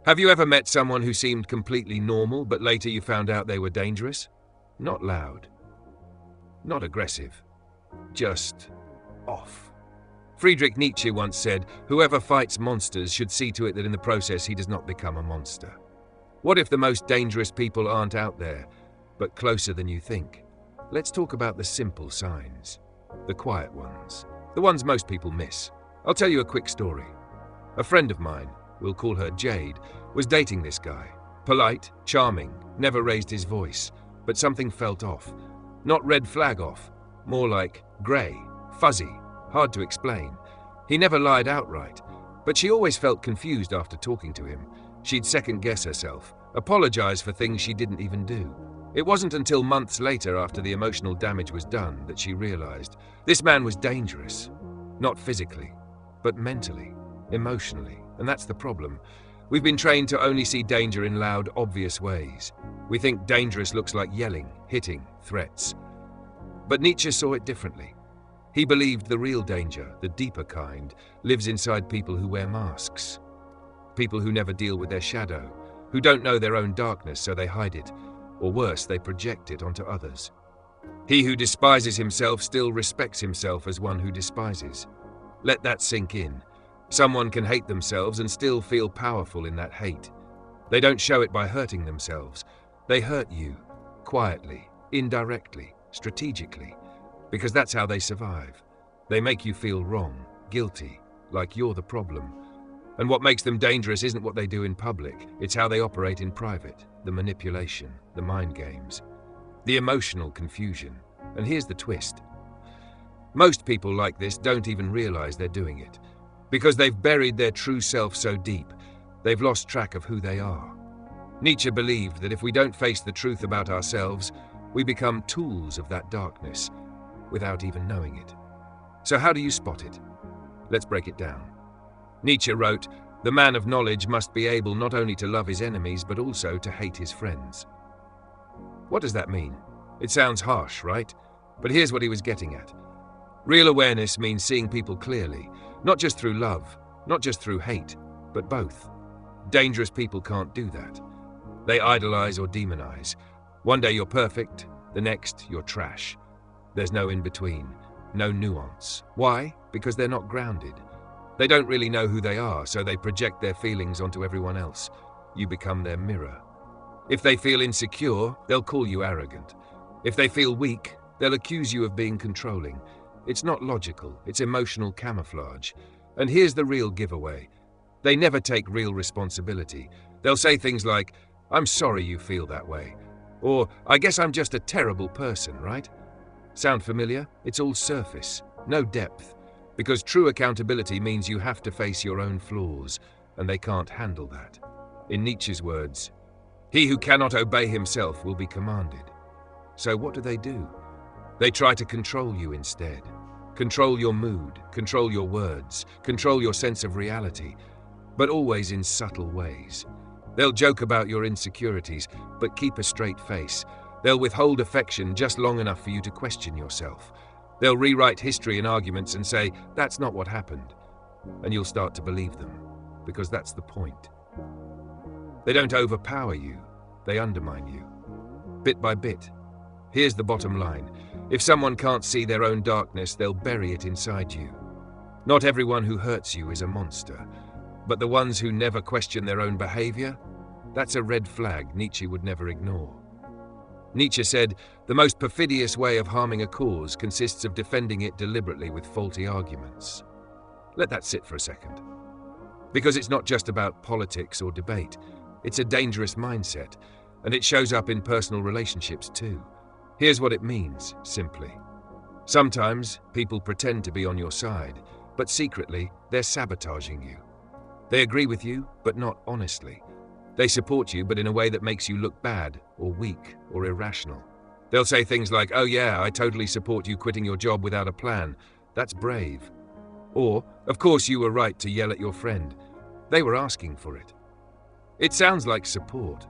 Have you ever met someone who seemed completely normal, but later you found out they were dangerous? Not loud. Not aggressive. Just off. Friedrich Nietzsche once said, "Whoever fights monsters should see to it that in the process he does not become a monster." What if the most dangerous people aren't out there, but closer than you think? Let's talk about the simple signs. The quiet ones. The ones most people miss. I'll tell you a quick story. A friend of mine, we'll call her Jade, was dating this guy. Polite, charming, never raised his voice, but something felt off. Not red flag off, more like grey, fuzzy, hard to explain. He never lied outright, but she always felt confused after talking to him. She'd second-guess herself, apologize for things she didn't even do. It wasn't until months later, after the emotional damage was done, that she realized this man was dangerous. Not physically, but mentally, emotionally, and that's the problem. We've been trained to only see danger in loud, obvious ways. We think dangerous looks like yelling, hitting, threats. But Nietzsche saw it differently. He believed the real danger, the deeper kind, lives inside people who wear masks. People who never deal with their shadow, who don't know their own darkness so they hide it, or worse, they project it onto others. He who despises himself still respects himself as one who despises. Let that sink in. Someone can hate themselves and still feel powerful in that hate. They don't show it by hurting themselves. They hurt you, quietly, indirectly, strategically, because that's how they survive. They make you feel wrong, guilty, like you're the problem. And what makes them dangerous isn't what they do in public, it's how they operate in private, the manipulation, the mind games, the emotional confusion. And here's the twist. Most people like this don't even realize they're doing it, because they've buried their true self so deep, they've lost track of who they are. Nietzsche believed that if we don't face the truth about ourselves, we become tools of that darkness, without even knowing it. So how do you spot it? Let's break it down. Nietzsche wrote, "The man of knowledge must be able not only to love his enemies, but also to hate his friends." What does that mean? It sounds harsh, right? But here's what he was getting at. Real awareness means seeing people clearly, not just through love, not just through hate, but both. Dangerous people can't do that. They idolize or demonize. One day you're perfect, the next you're trash. There's no in-between, no nuance. Why? Because they're not grounded. They don't really know who they are, so they project their feelings onto everyone else. You become their mirror. If they feel insecure, they'll call you arrogant. If they feel weak, they'll accuse you of being controlling. It's not logical, it's emotional camouflage. And here's the real giveaway. They never take real responsibility. They'll say things like, "I'm sorry you feel that way," or "I guess I'm just a terrible person," right? Sound familiar? It's all surface, no depth. Because true accountability means you have to face your own flaws, and they can't handle that. In Nietzsche's words, "He who cannot obey himself will be commanded." So what do? They try to control you instead. Control your mood, control your words, control your sense of reality, but always in subtle ways. They'll joke about your insecurities, but keep a straight face. They'll withhold affection just long enough for you to question yourself. They'll rewrite history in arguments and say, "That's not what happened." And you'll start to believe them, because that's the point. They don't overpower you, they undermine you, bit by bit. Here's the bottom line. If someone can't see their own darkness, they'll bury it inside you. Not everyone who hurts you is a monster, but the ones who never question their own behavior, that's a red flag Nietzsche would never ignore. Nietzsche said, "The most perfidious way of harming a cause consists of defending it deliberately with faulty arguments." Let that sit for a second. Because it's not just about politics or debate. It's a dangerous mindset, and it shows up in personal relationships too. Here's what it means, simply. Sometimes people pretend to be on your side, but secretly they're sabotaging you. They agree with you, but not honestly. They support you, but in a way that makes you look bad, or weak, or irrational. They'll say things like, "Oh yeah, I totally support you quitting your job without a plan. That's brave." Or, "Of course you were right to yell at your friend. They were asking for it." It sounds like support,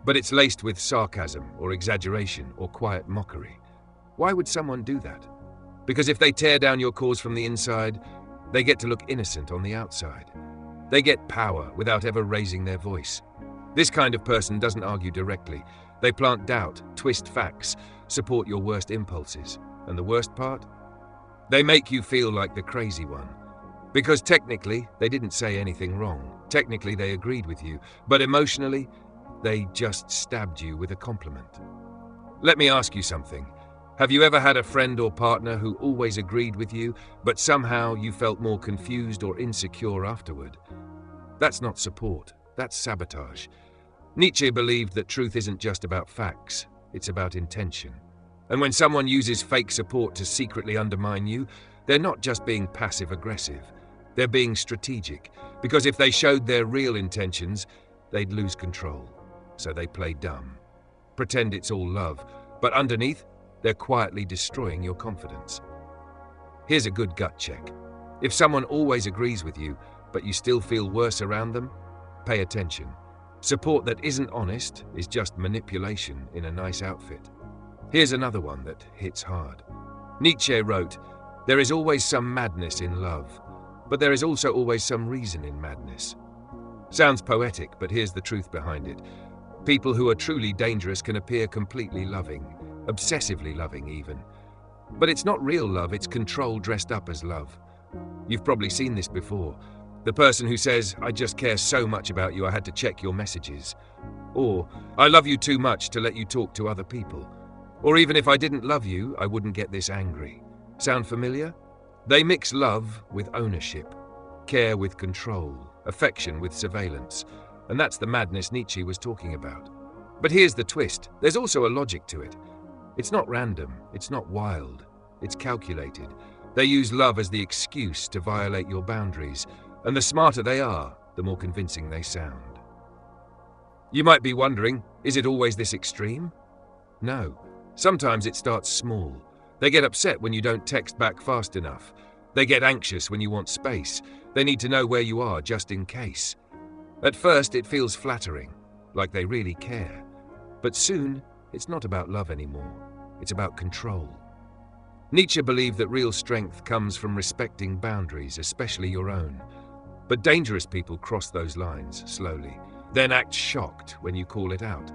but it's laced with sarcasm, or exaggeration, or quiet mockery. Why would someone do that? Because if they tear down your cause from the inside, they get to look innocent on the outside. They get power without ever raising their voice. This kind of person doesn't argue directly. They plant doubt, twist facts, support your worst impulses. And the worst part? They make you feel like the crazy one. Because technically, they didn't say anything wrong. Technically, they agreed with you. But emotionally, they just stabbed you with a compliment. Let me ask you something. Have you ever had a friend or partner who always agreed with you, but somehow you felt more confused or insecure afterward? That's not support. That's sabotage. Nietzsche believed that truth isn't just about facts. It's about intention. And when someone uses fake support to secretly undermine you, they're not just being passive-aggressive. They're being strategic, because if they showed their real intentions, they'd lose control. So they play dumb. Pretend it's all love, but underneath, they're quietly destroying your confidence. Here's a good gut check. If someone always agrees with you, but you still feel worse around them, pay attention. Support that isn't honest is just manipulation in a nice outfit. Here's another one that hits hard. Nietzsche wrote, "There is always some madness in love, but there is also always some reason in madness." Sounds poetic, but here's the truth behind it. People who are truly dangerous can appear completely loving, obsessively loving even. But it's not real love, it's control dressed up as love. You've probably seen this before. The person who says, "I just care so much about you I had to check your messages." Or, "I love you too much to let you talk to other people." Or, "Even if I didn't love you, I wouldn't get this angry." Sound familiar? They mix love with ownership, care with control, affection with surveillance. And that's the madness Nietzsche was talking about. But here's the twist. There's also a logic to it. It's not random. It's not wild. It's calculated. They use love as the excuse to violate your boundaries. And the smarter they are, the more convincing they sound. You might be wondering, is it always this extreme? No. Sometimes it starts small. They get upset when you don't text back fast enough. They get anxious when you want space. They need to know where you are just in case. At first, it feels flattering, like they really care. But soon, it's not about love anymore. It's about control. Nietzsche believed that real strength comes from respecting boundaries, especially your own. But dangerous people cross those lines slowly, then act shocked when you call it out.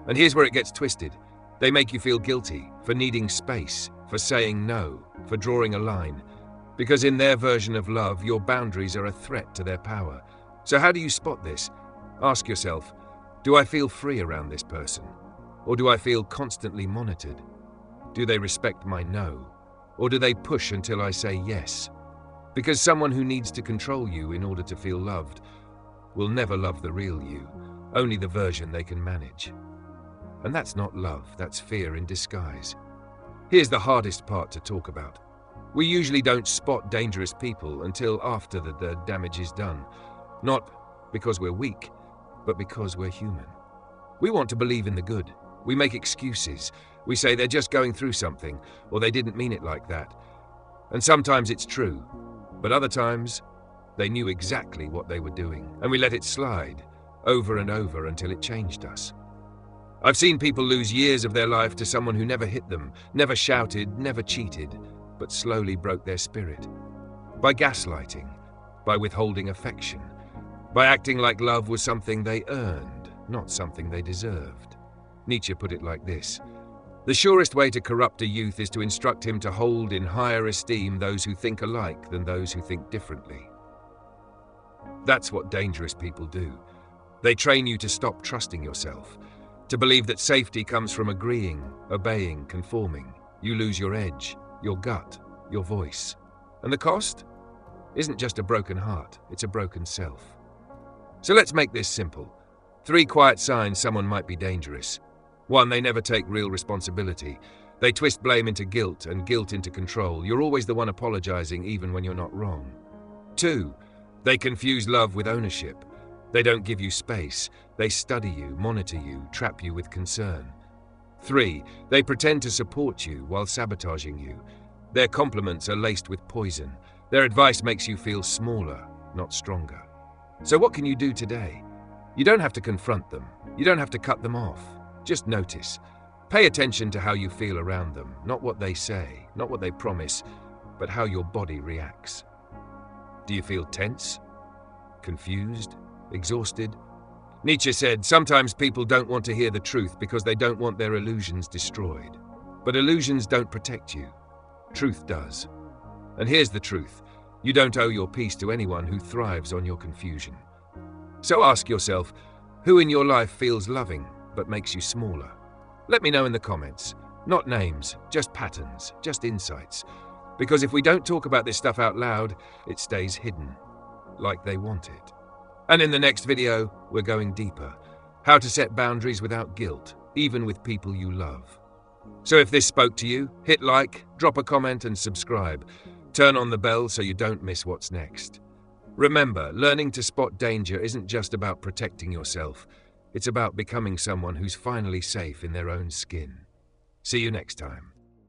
And here's where it gets twisted. They make you feel guilty for needing space, for saying no, for drawing a line. Because in their version of love, your boundaries are a threat to their power. So how do you spot this? Ask yourself, do I feel free around this person? Or do I feel constantly monitored? Do they respect my no? Or do they push until I say yes? Because someone who needs to control you in order to feel loved will never love the real you, only the version they can manage. And that's not love, that's fear in disguise. Here's the hardest part to talk about. We usually don't spot dangerous people until after the damage is done. Not because we're weak, but because we're human. We want to believe in the good. We make excuses. We say they're just going through something, or they didn't mean it like that. And sometimes it's true, but other times, they knew exactly what they were doing, and we let it slide, over and over until it changed us. I've seen people lose years of their life to someone who never hit them, never shouted, never cheated, but slowly broke their spirit. By gaslighting, by withholding affection, by acting like love was something they earned, not something they deserved. Nietzsche put it like this: "The surest way to corrupt a youth is to instruct him to hold in higher esteem those who think alike than those who think differently." That's what dangerous people do. They train you to stop trusting yourself, to believe that safety comes from agreeing, obeying, conforming. You lose your edge, your gut, your voice. And the cost? Isn't just a broken heart, it's a broken self. So let's make this simple. 3 quiet signs someone might be dangerous. 1, they never take real responsibility. They twist blame into guilt and guilt into control. You're always the one apologizing even when you're not wrong. 2, they confuse love with ownership. They don't give you space. They study you, monitor you, trap you with concern. 3, they pretend to support you while sabotaging you. Their compliments are laced with poison. Their advice makes you feel smaller, not stronger. So what can you do today? You don't have to confront them. You don't have to cut them off. Just notice. Pay attention to how you feel around them, not what they say, not what they promise, but how your body reacts. Do you feel tense? confused, exhausted. Nietzsche said, sometimes people don't want to hear the truth because they don't want their illusions destroyed. But illusions don't protect you. Truth does. And here's the truth. You don't owe your peace to anyone who thrives on your confusion. So ask yourself, who in your life feels loving but makes you smaller? Let me know in the comments. Not names, just patterns, just insights. Because if we don't talk about this stuff out loud, it stays hidden, like they want it. And in the next video, we're going deeper. How to set boundaries without guilt, even with people you love. So if this spoke to you, hit like, drop a comment and subscribe. Turn on the bell so you don't miss what's next. Remember, learning to spot danger isn't just about protecting yourself. It's about becoming someone who's finally safe in their own skin. See you next time.